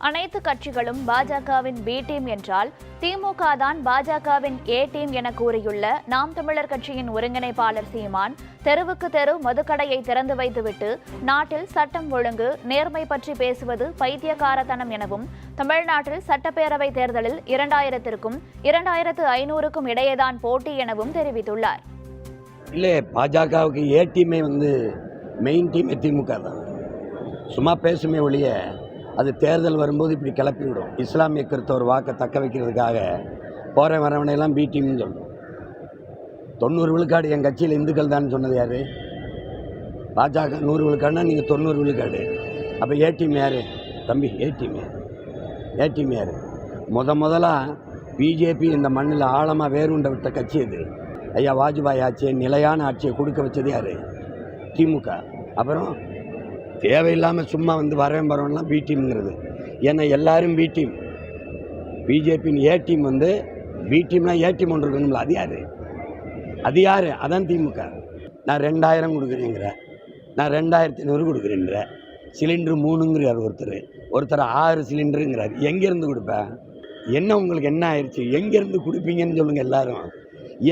அனைத்து கட்சிகளும் பாஜகவின் பி டீம் என்றால் திமுக தான் பாஜகவின் ஏ டீம் என கூறியுள்ள நாம் தமிழர் கட்சியின் ஒருங்கிணைப்பாளர் சீமான் தெருவுக்கு தெரு மதுக்கடையை திறந்து வைத்துவிட்டு நாட்டில் சட்டம் ஒழுங்கு நேர்மை பற்றி பேசுவது பைத்தியக்காரத்தனம் எனவும் தமிழ்நாட்டில் சட்டப்பேரவை தேர்தலில் 2000க்கும் 2500க்கும் இடையேதான் போட்டி எனவும் தெரிவித்துள்ளார். இல்லை, பாஜகவுக்கு ஏ டீமே மெயின் டீம் திமுக தான். சும்மா பேசுமே ஒழிய அது தேர்தல் வரும்போது இப்படி கிளப்பி விடும். இஸ்லாமிய கிறிஸ்தவர் வாக்கை தக்க வைக்கிறதுக்காக போகிற வரவனையெல்லாம் பி டீம்னு சொல்லணும். 90 விழுக்காடு என் கட்சியில் இந்துக்கள் தான் சொன்னது யார்? பாஜக 100 விழுக்காடுனா நீங்கள் 90 விழுக்காடு. அப்போ ஏ டீம் யார் தம்பி? ஏ டீம் யார்? முதலாக பிஜேபி இந்த மண்ணில் ஆழமாக வேறுண்ட விட்ட கட்சி இது. ஐயா வாஜ்பாய் ஆட்சியை, நிலையான ஆட்சியை கொடுக்க வச்சது யார்? திமுக. அப்புறம் தேவையில்லாமல் சும்மா வரவன்லாம் பி டீம்ங்கிறது. ஏன்னா எல்லாரும் பி டீம். பிஜேபியின் ஏ டீம் பி டீம்னா ஏ டீம் ஒன்று இருக்கணும்ல, அது யார்? அதான் திமுக. நான் 2000 கொடுக்குறேங்கிற, நான் 2500 கொடுக்குறேங்கிற, சிலிண்டரு 3ங்கிறார் ஒருத்தர் 6 சிலிண்டருங்கிறார். எங்கேருந்து கொடுப்பேன்? என்ன உங்களுக்கு என்ன ஆயிடுச்சு? எங்கேருந்து கொடுப்பீங்கன்னு சொல்லுங்கள் எல்லாரும்.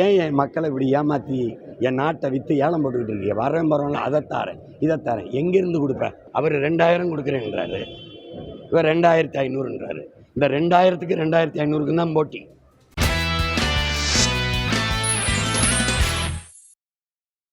ஏன் என் மக்களை இப்படி ஏமாற்றி என் நாட்டை விற்று ஏலம் போட்டுக்கிட்டு இருக்கீங்க? வரவன்லாம் அதை தாரேன் எங்கேருந்து கொடுப்பேன்? அவர் 2000 கொடுக்குறேன்றாரு, இவர் 2500ன்றாரு. இந்த 2000க்கு 2500க்கு தான் போட்டி.